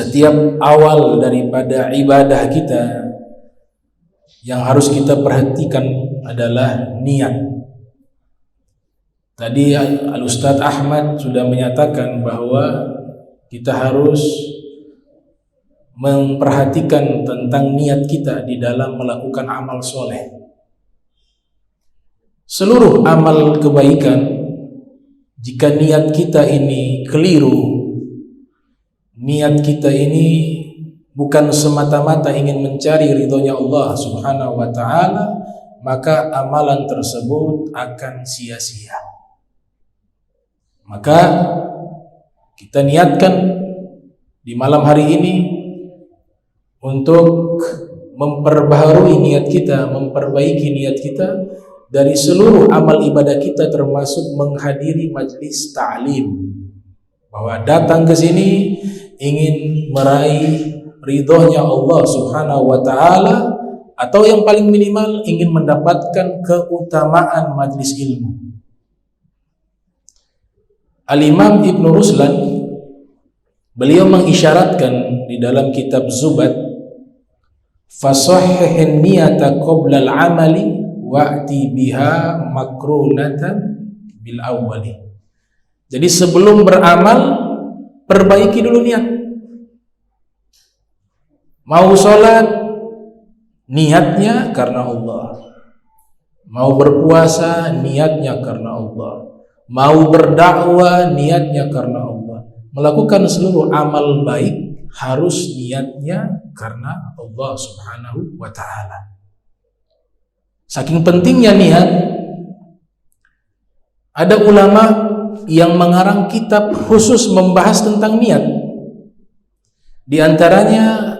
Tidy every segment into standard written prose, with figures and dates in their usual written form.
setiap awal daripada ibadah kita yang harus kita perhatikan adalah niat. Tadi Al-Ustadz Ahmad sudah menyatakan bahwa kita harus memperhatikan tentang niat kita di dalam melakukan amal soleh. Seluruh amal kebaikan, jika niat kita ini keliru, niat kita ini bukan semata-mata ingin mencari ridhonya Allah Subhanahu wa ta'ala, maka amalan tersebut akan sia-sia. Maka kita niatkan di malam hari ini untuk memperbaharui niat kita, memperbaiki niat kita dari seluruh amal ibadah kita, termasuk menghadiri majlis ta'lim, bahwa datang ke sini ingin meraih ridhonya Allah Subhanahu wa ta'ala, atau yang paling minimal ingin mendapatkan keutamaan majlis ilmu. Al-Imam Ibn Ruslan, beliau mengisyaratkan di dalam kitab Zubat, fasahhihin niyata qabla al-amali wa'ti biha makrunatan bil awwali. Jadi sebelum beramal, perbaiki dulu niat. Mau sholat, niatnya karena Allah. Mau berpuasa, niatnya karena Allah. Mau berdakwah, niatnya karena Allah. Melakukan seluruh amal baik harus niatnya karena Allah Subhanahu wa ta'ala. Saking pentingnya niat, ada ulama yang mengarang kitab khusus membahas tentang niat. Di antaranya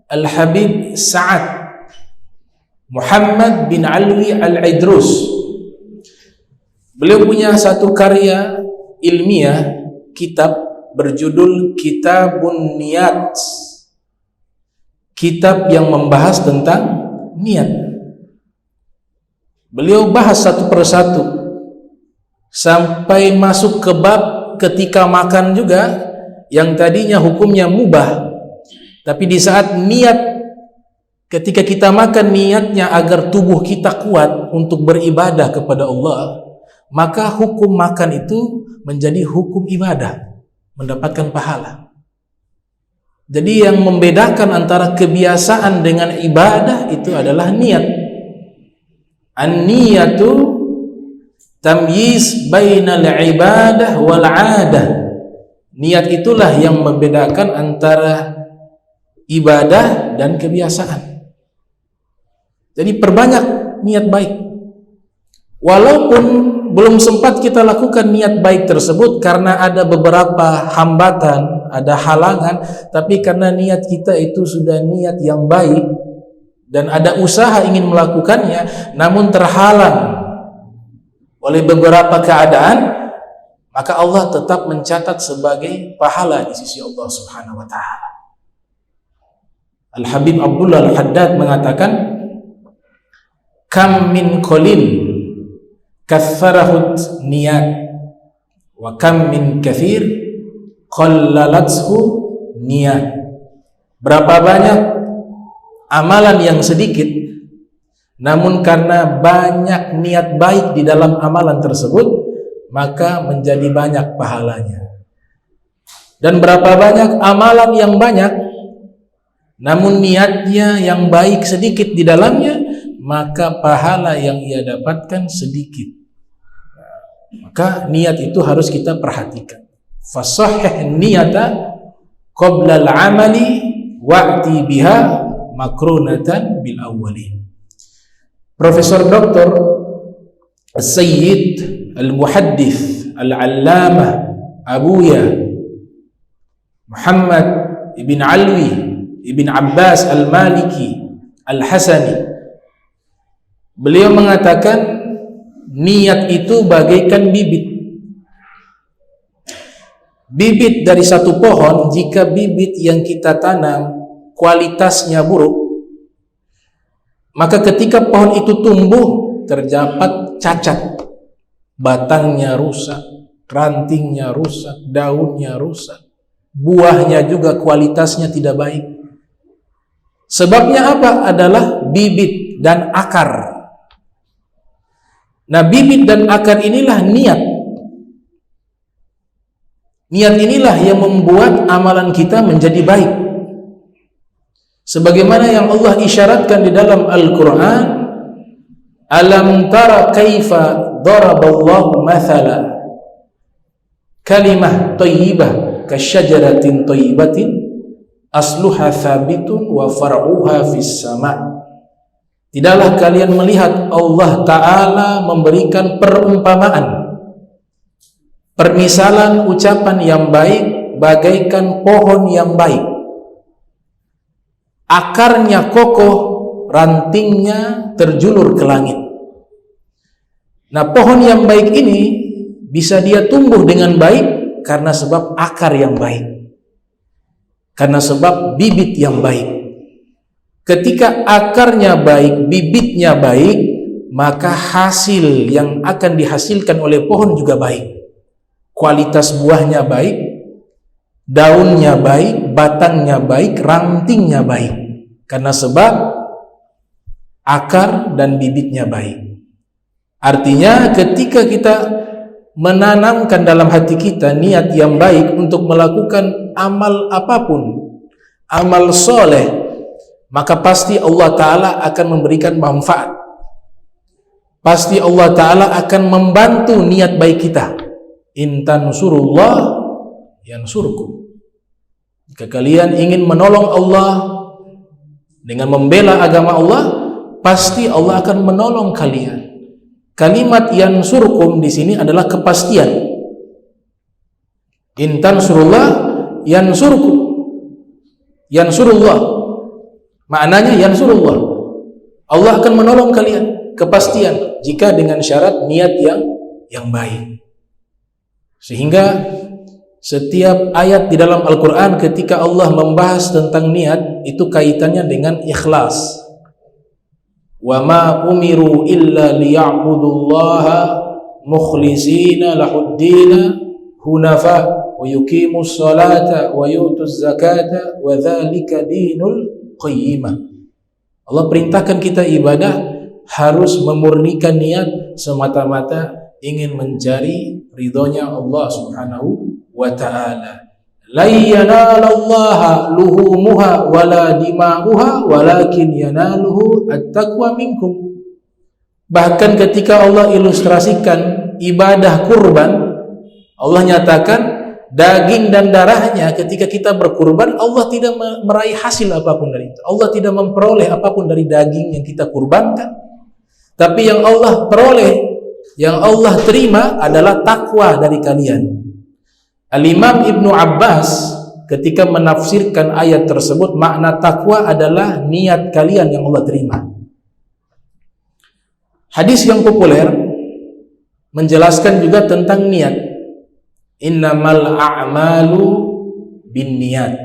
Al-Habib Sa'ad Muhammad bin Alwi Al-Idrus. Beliau punya satu karya ilmiah, kitab berjudul Kitabun Niyat, kitab yang membahas tentang niat. Beliau bahas satu persatu sampai masuk ke bab ketika makan juga, yang tadinya hukumnya mubah, tapi di saat niat ketika kita makan, niatnya agar tubuh kita kuat untuk beribadah kepada Allah, maka hukum makan itu menjadi hukum ibadah, mendapatkan pahala. Jadi yang membedakan antara kebiasaan dengan ibadah itu adalah niat. An-niyatu tamyiz bainal ibadah wal 'adah. Niat itulah yang membedakan antara ibadah dan kebiasaan. Jadi perbanyak niat baik. Walaupun belum sempat kita lakukan niat baik tersebut karena ada beberapa hambatan, ada halangan, tapi karena niat kita itu sudah niat yang baik dan ada usaha ingin melakukannya namun terhalang oleh beberapa keadaan, maka Allah tetap mencatat sebagai pahala di sisi Allah Subhanahu wa ta'ala. Al-Habib Abdullah Al-Haddad mengatakan, kam min qalil katharahut niyat wa kam min kathir qallalathu niyat. Berapa banyak amalan yang sedikit, namun karena banyak niat baik di dalam amalan tersebut, maka menjadi banyak pahalanya. Dan berapa banyak amalan yang banyak, namun niatnya yang baik sedikit di dalamnya, maka pahala yang ia dapatkan sedikit. Maka niat itu harus kita perhatikan. Fasahih niyata qabla al-amali wa'ti biha makrunatan bil awwalin. Profesor Dr. Sayyid Al-Muhaddith Al-Allamah Abuya Muhammad ibn Alwi ibn Abbas Al-Maliki Al-Hasani, beliau mengatakan niat itu bagaikan bibit. Bibit dari satu pohon, jika bibit yang kita tanam kualitasnya buruk, maka ketika pohon itu tumbuh terdapat cacat, batangnya rusak, rantingnya rusak, daunnya rusak, buahnya juga kualitasnya tidak baik. Sebabnya apa? Adalah bibit dan akar. Nah, bibit dan akar inilah niat. Niat inilah yang membuat amalan kita menjadi baik. Sebagaimana yang Allah isyaratkan di dalam Al-Quran, alam tara kaifa daraballahu mathala kalimah thayyibah kasyajaratin thayyibatin asluha thabitun wa far'uha fis sama'. Tidaklah kalian melihat Allah Ta'ala memberikan perumpamaan, permisalan ucapan yang baik bagaikan pohon yang baik, akarnya kokoh, rantingnya terjulur ke langit. Nah, pohon yang baik ini bisa dia tumbuh dengan baik karena sebab akar yang baik, karena sebab bibit yang baik. Ketika akarnya baik, bibitnya baik, maka hasil yang akan dihasilkan oleh pohon juga baik. Kualitas buahnya baik, daunnya baik, batangnya baik, rantingnya baik, karena sebab akar dan bibitnya baik. Artinya ketika kita menanamkan dalam hati kita niat yang baik untuk melakukan amal apapun, amal soleh, maka pasti Allah Ta'ala akan memberikan manfaat. Pasti Allah Ta'ala akan membantu niat baik kita. In tansurullah yansurkum. Jika kalian ingin menolong Allah dengan membela agama Allah, pasti Allah akan menolong kalian. Kalimat yansurkum di sini adalah kepastian. In tansurullah yansurkum. Yansurullah maknanya yansurullah, Allah akan menolong kalian, kepastian, jika dengan syarat niat yang baik. Sehingga setiap ayat di dalam Al-Quran ketika Allah membahas tentang niat, itu kaitannya dengan ikhlas. Wa ma umiru illa liya'budullaha mukhlisina lahuddina hunafa wa yuqimus salata wa yutuz zakata wa dzalika dinul qayyimah. Allah perintahkan kita ibadah harus memurnikan niat semata-mata ingin mencari ridhonya Allah Subhanahu wa ta'ala. La yanalallaha luhumuha wala dima'uha walakin yanaluhu at-taqwa minkum. Bahkan ketika Allah ilustrasikan ibadah kurban, Allah nyatakan daging dan darahnya ketika kita berkurban, Allah tidak meraih hasil apapun dari itu. Allah tidak memperoleh apapun dari daging yang kita kurbankan. Tapi yang Allah peroleh, yang Allah terima adalah takwa dari kalian. Al-Imam Ibnu Abbas ketika menafsirkan ayat tersebut, makna takwa adalah niat kalian yang Allah terima. Hadis yang populer menjelaskan juga tentang niat. Innamal a'malu binniyat.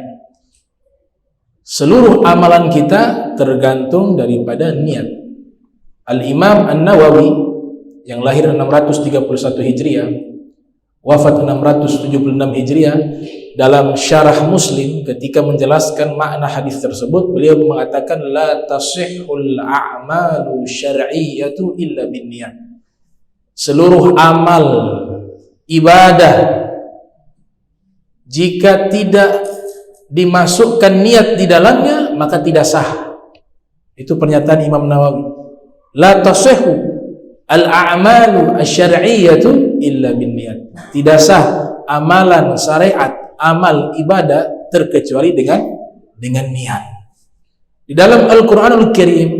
Seluruh amalan kita tergantung daripada niat. Al-Imam An-Nawawi yang lahir 631 Hijriah, wafat 676 Hijriah, dalam Syarah Muslim ketika menjelaskan makna hadis tersebut, beliau mengatakan la tasihhul a'malu syar'iyyatu illa binniyat. Seluruh amal ibadah jika tidak dimasukkan niat di dalamnya maka tidak sah. Itu pernyataan Imam Nawawi. La tasihhu al-a'malu asy-syar'iyyatu illa binniyat. Tidak sah amalan syariat, amal ibadah terkecuali dengan niat. Di dalam Al-Qur'anul Karim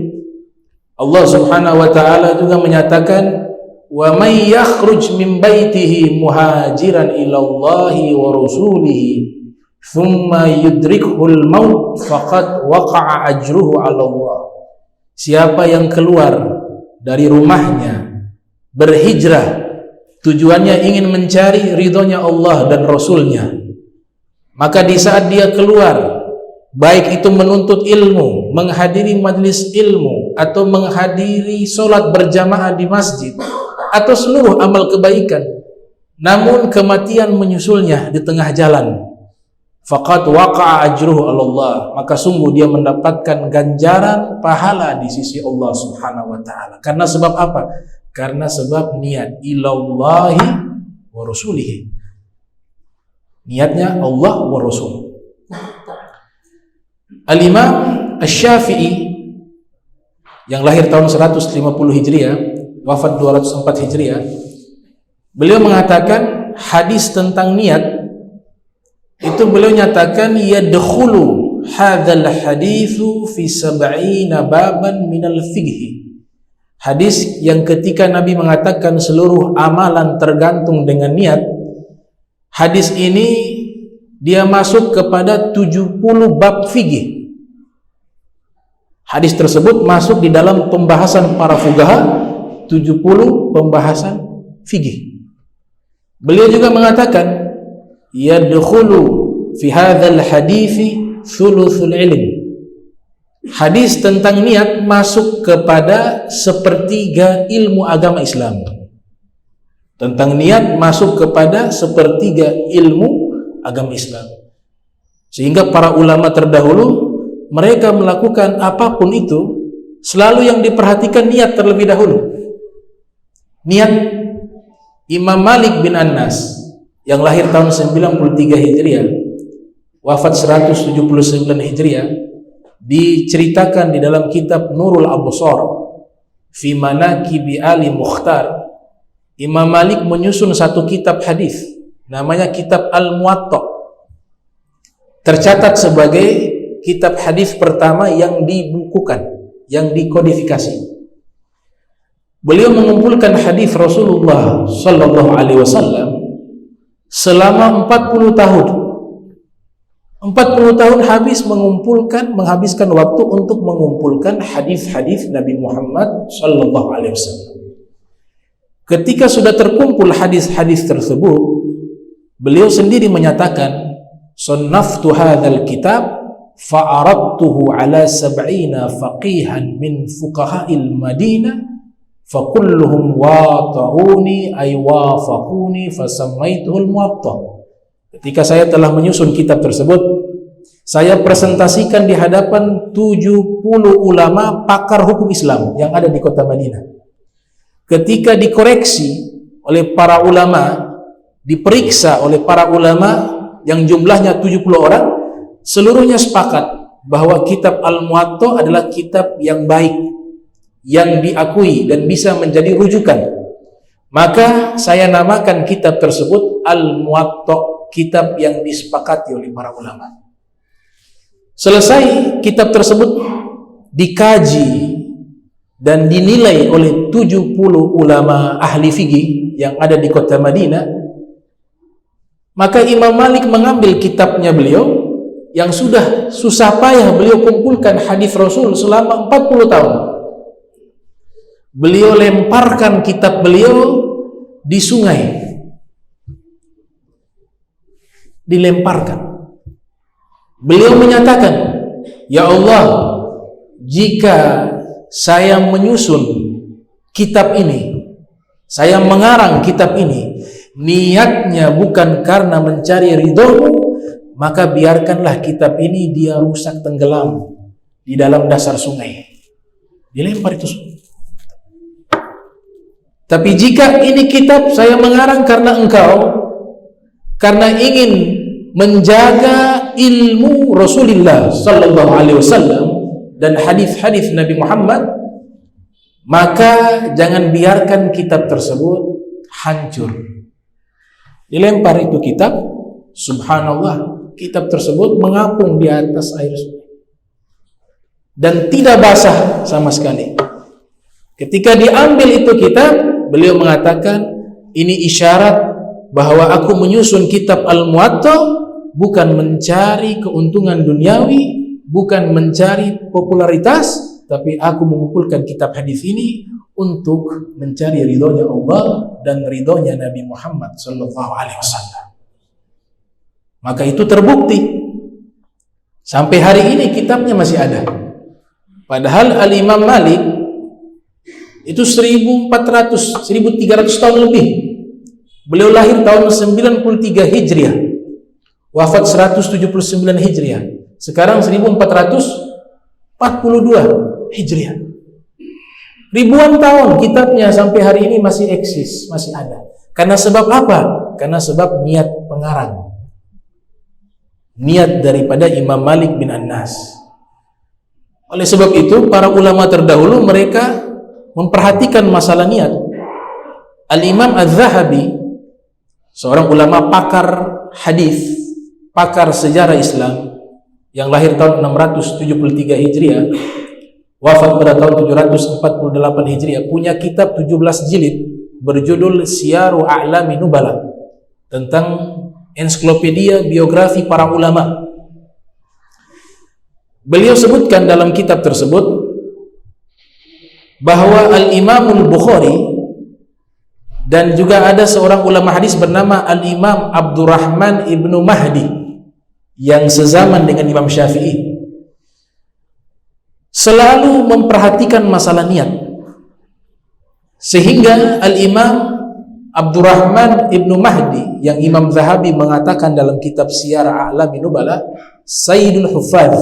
Allah Subhanahu wa taala juga menyatakan wa may yakhruj min baitihi muhajiran ila Allahi wa rasulihi thumma yudrikhul maut faqad waqa'a ajruhu 'ala Allah. Siapa yang keluar dari rumahnya berhijrah tujuannya ingin mencari ridhonya Allah dan Rasulnya, maka di saat dia keluar, baik itu menuntut ilmu, menghadiri majlis ilmu, atau menghadiri sholat berjamaah di masjid, atau seluruh amal kebaikan, namun kematian menyusulnya di tengah jalan, faqad waqa'a ajruhu 'ala Allah, maka sungguh dia mendapatkan ganjaran pahala di sisi Allah Subhanahu wa taala. Karena sebab apa? Karena sebab niat ilallahi wa rasulihi. Niatnya Allah wa Rasul. Al-Imam Asy-Syafi'i yang lahir tahun 150 Hijriah, wafat 204 Hijriah, beliau mengatakan hadis tentang niat itu, beliau nyatakan yadkhulu hadzal haditsu fi 70 baban minal fiqh. Hadis yang ketika Nabi mengatakan seluruh amalan tergantung dengan niat, hadis ini dia masuk kepada 70 bab fikih. Hadis tersebut masuk di dalam pembahasan para fuqaha, 70 pembahasan fikih. Beliau juga mengatakan yadkhulu fi hadzal hadithi thuluthul ilm. Hadis tentang niat masuk kepada sepertiga ilmu agama Islam. Tentang niat masuk kepada sepertiga ilmu agama Islam. Sehingga para ulama terdahulu mereka melakukan apapun itu selalu yang diperhatikan niat terlebih dahulu. Niat. Imam Malik bin Anas yang lahir tahun 93 Hijriah, wafat 179 Hijriah, diceritakan di dalam kitab Nurul Absar fi Manaqibi Ali Mukhtar. Imam Malik menyusun satu kitab hadis namanya kitab Al-Muwatta, tercatat sebagai kitab hadis pertama yang dibukukan, yang dikodifikasi. Beliau mengumpulkan hadis Rasulullah sallallahu alaihi wasallam selama 40 tahun. 40 tahun menghabiskan waktu untuk mengumpulkan hadis-hadis Nabi Muhammad sallallahu alaihi wasallam. Ketika sudah terkumpul hadis-hadis tersebut, beliau sendiri menyatakan, "Sannaftu hadzal kitab fa aradtuhu ala 70 faqihan min fuqaha'il Madinah fa kulluhum wata'uni ay wafaquni fa sammaituhul Muwatta." Ketika saya telah menyusun kitab tersebut, saya presentasikan di hadapan 70 ulama pakar hukum Islam yang ada di kota Madinah. Ketika dikoreksi oleh para ulama, diperiksa oleh para ulama yang jumlahnya 70 orang, seluruhnya sepakat bahwa kitab Al-Muwatta adalah kitab yang baik, yang diakui dan bisa menjadi rujukan. Maka saya namakan kitab tersebut Al-Muwatta, kitab yang disepakati oleh para ulama. Selesai kitab tersebut dikaji dan dinilai oleh 70 ulama ahli fikih yang ada di kota Madinah, maka Imam Malik mengambil kitabnya beliau yang sudah susah payah beliau kumpulkan hadis Rasul selama 40 tahun. Beliau lemparkan kitab beliau di sungai. Dilemparkan. Beliau menyatakan, "Ya Allah, jika saya menyusun kitab ini, saya mengarang kitab ini, niatnya bukan karena mencari ridhomu, maka biarkanlah kitab ini dia rusak tenggelam di dalam dasar sungai." Dilempar itu. Tapi jika ini kitab saya mengarang karena engkau, karena ingin menjaga ilmu Rasulullah sallallahu alaihi wasallam dan hadis-hadis Nabi Muhammad, maka jangan biarkan kitab tersebut hancur. Dilempar itu kitab, subhanallah, kitab tersebut mengapung di atas air sungai dan tidak basah sama sekali. Ketika diambil itu kitab, beliau mengatakan, ini isyarat bahwa aku menyusun kitab Al-Muwatta bukan mencari keuntungan duniawi, bukan mencari popularitas, tapi aku mengumpulkan kitab hadis ini untuk mencari ridhonya Allah dan ridhonya Nabi Muhammad sallallahu alaihi wasallam. Maka itu terbukti. Sampai hari ini kitabnya masih ada. Padahal Al-Imam Malik itu 1300 tahun lebih. Beliau lahir tahun 93 Hijriah. wafat 179 Hijriah. Sekarang 1442 Hijriah. Ribuan tahun kitabnya sampai hari ini masih eksis, masih ada. Karena sebab apa? Karena sebab niat pengarang. Niat daripada Imam Malik bin Anas. Oleh sebab itu, para ulama terdahulu mereka memperhatikan masalah niat. Al-Imam Az-Zahabi, seorang ulama pakar hadis, pakar sejarah Islam, yang lahir tahun 673 Hijriah, wafat pada tahun 748 Hijriah, punya kitab 17 jilid berjudul Syiaru A'lami Nubala, tentang ensiklopedia biografi para ulama. Beliau sebutkan dalam kitab tersebut bahwa Al-Imamul Bukhari dan juga ada seorang ulama hadis bernama Al-Imam Abdurrahman ibnu Mahdi yang sezaman dengan Imam Syafi'i, selalu memperhatikan masalah niat, sehingga Al-Imam Abdurrahman ibnu Mahdi yang Imam Zahabi mengatakan dalam kitab Syiar A'lami Nubala, Sayyidul Huffaz,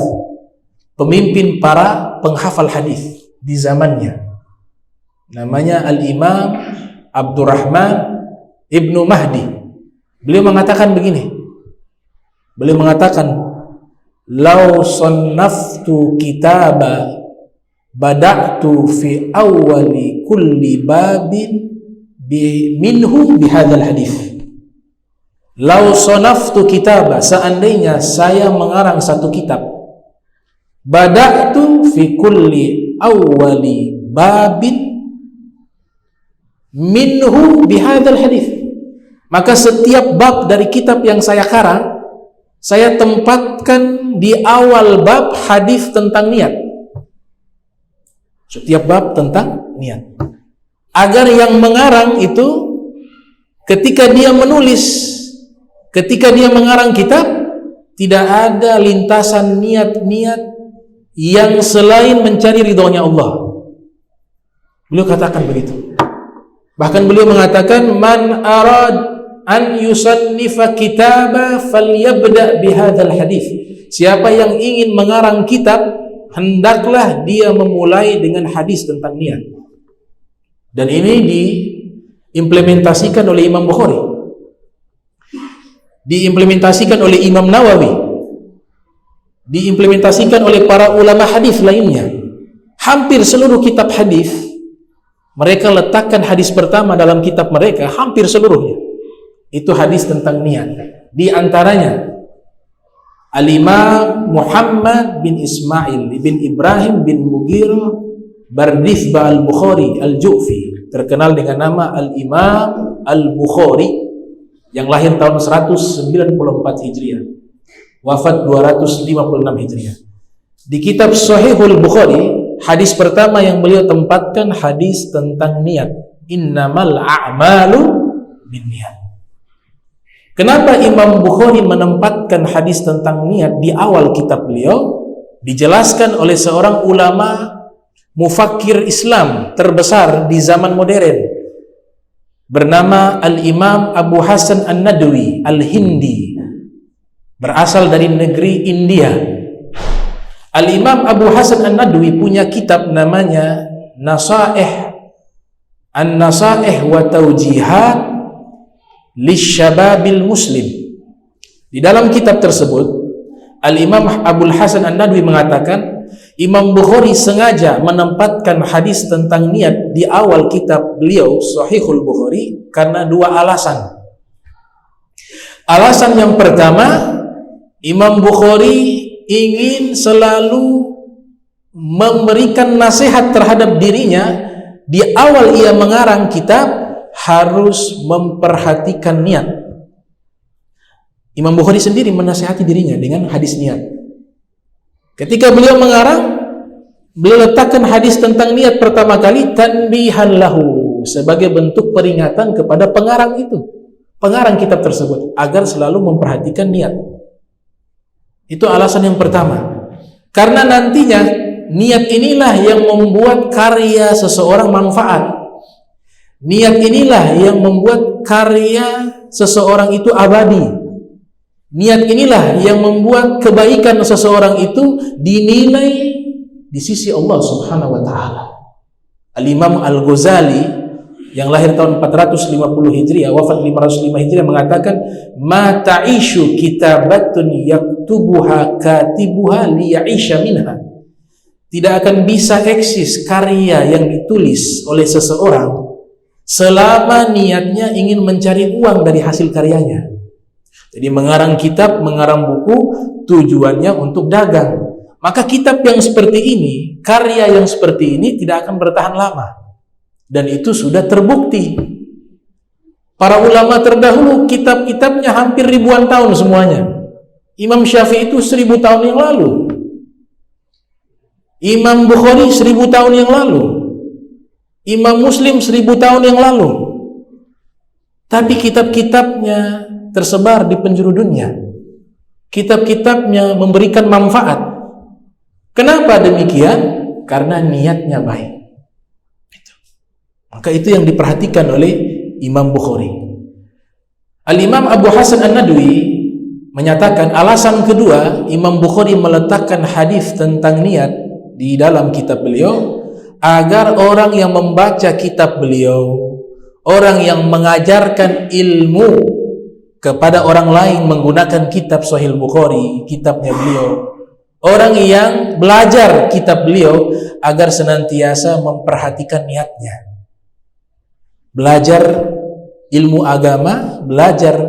pemimpin para penghafal hadis di zamannya, namanya Al-Imam Abdurrahman ibnu Mahdi. Beliau mengatakan begini, beliau mengatakan, "Lau sannaftu kitaba bada'tu fi awwali kulli babin minhu bihadzal hadis." Lau sannaftu kitaba, seandainya saya mengarang satu kitab, bada'tu fi kulli awwali babin minhu bihadzal hadis, maka setiap bab dari kitab yang saya karang, saya tempatkan di awal bab hadis tentang niat. Setiap bab tentang niat, agar yang mengarang itu ketika dia menulis, ketika dia mengarang kitab, tidak ada lintasan niat-niat yang selain mencari ridhonya Allah. Beliau katakan begitu. Bahkan beliau mengatakan, "Man arad an yusannifa kitaba falyabda bihadzal hadis." Siapa yang ingin mengarang kitab, hendaklah dia memulai dengan hadis tentang niat. Dan ini diimplementasikan oleh Imam Bukhari, diimplementasikan oleh Imam Nawawi, diimplementasikan oleh para ulama hadis lainnya. Hampir seluruh kitab hadis mereka letakkan hadis pertama dalam kitab mereka, hampir seluruhnya itu hadis tentang niat. Di antaranya Al-Imam Muhammad bin Ismail bin Ibrahim bin Mughirah Bardizbah Al-Bukhari Al-Ju'fi, terkenal dengan nama Al-Imam Al-Bukhari, yang lahir tahun 194 Hijriah, wafat 256 Hijriah. Di kitab Sahihul Bukhari, hadis pertama yang beliau tempatkan hadis tentang niat, innamal a'malu binniyat. Kenapa Imam Bukhari menempatkan hadis tentang niat di awal kitab beliau? Dijelaskan oleh seorang ulama mufakkir Islam terbesar di zaman modern, bernama Al-Imam Abu Hasan An-Nadwi Al-Hindi, berasal dari negeri India. Al-Imam Abu Hasan An-Nadwi punya kitab namanya An-Nasaih wa Taujihat Lisyababil Muslim. Di dalam kitab tersebut, Al-Imam Abu Hasan An-Nadwi mengatakan, Imam Bukhari sengaja menempatkan hadis tentang niat di awal kitab beliau Sahihul Bukhari karena dua alasan. Alasan yang pertama, Imam Bukhari ingin selalu memberikan nasihat terhadap dirinya. Di awal ia mengarang kitab harus memperhatikan niat. Imam Bukhari sendiri menasihati dirinya dengan hadis niat. Ketika beliau mengarang, beliau letakkan hadis tentang niat pertama kali tanbihan lahu, sebagai bentuk peringatan kepada pengarang itu, pengarang kitab tersebut, agar selalu memperhatikan niat. Itu alasan yang pertama. Karena nantinya niat inilah yang membuat karya seseorang manfaat. Niat inilah yang membuat karya seseorang itu abadi. Niat inilah yang membuat kebaikan seseorang itu dinilai di sisi Allah Subhanahu wa taala. Al-Imam Al-Ghazali yang lahir tahun 450 Hijriah, wafat 505 Hijriah mengatakan, "Ma ta'ishu kitabatun yaktubuha katibuha liya'isha minha." Tidak akan bisa eksis karya yang ditulis oleh seseorang selama niatnya ingin mencari uang dari hasil karyanya. Jadi mengarang kitab, mengarang buku tujuannya untuk dagang. Maka kitab yang seperti ini, karya yang seperti ini tidak akan bertahan lama. Dan itu sudah terbukti. Para ulama terdahulu kitab-kitabnya hampir ribuan tahun semuanya. Imam Syafi'i itu 1000 tahun yang lalu. Imam Bukhari 1000 tahun yang lalu. Imam Muslim 1000 tahun yang lalu. Tapi kitab-kitabnya tersebar di penjuru dunia. Kitab-kitabnya memberikan manfaat. Kenapa demikian? Karena niatnya baik. Maka itu yang diperhatikan oleh Imam Bukhari. Al-Imam Abu Hasan An-Nadwi menyatakan alasan kedua Imam Bukhari meletakkan hadis tentang niat di dalam kitab beliau agar orang yang membaca kitab beliau, orang yang mengajarkan ilmu kepada orang lain menggunakan kitab Sahih Bukhari, kitabnya beliau, orang yang belajar kitab beliau agar senantiasa memperhatikan niatnya. Belajar ilmu agama, belajar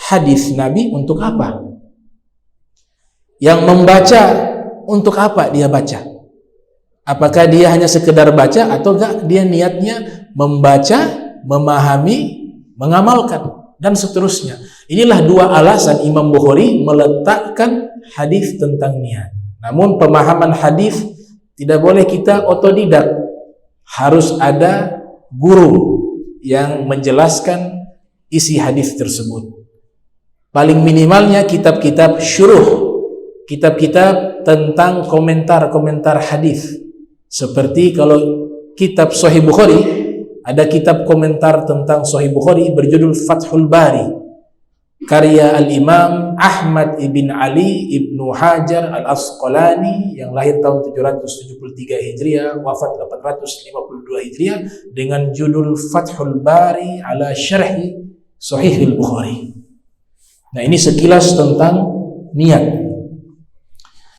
hadis Nabi untuk apa? Yang membaca untuk apa dia baca? Apakah dia hanya sekedar baca atau enggak dia niatnya membaca, memahami, mengamalkan dan seterusnya. Inilah dua alasan Imam Bukhari meletakkan hadis tentang niat. Namun pemahaman hadis tidak boleh kita otodidak. Harus ada guru yang menjelaskan isi hadis tersebut. Paling minimalnya kitab-kitab syuruh, kitab-kitab tentang komentar-komentar hadis. Seperti kalau kitab Sahih Bukhari, ada kitab komentar tentang Sahih Bukhari berjudul Fathul Bari, karya Al-Imam Ahmad ibn Ali ibnu Hajar Al-Asqalani yang lahir tahun 773 Hijriah, wafat 852 Hijriah, dengan judul Fathul Bari ala Syarhi Sahih Al-Bukhari. Nah, ini sekilas tentang niat.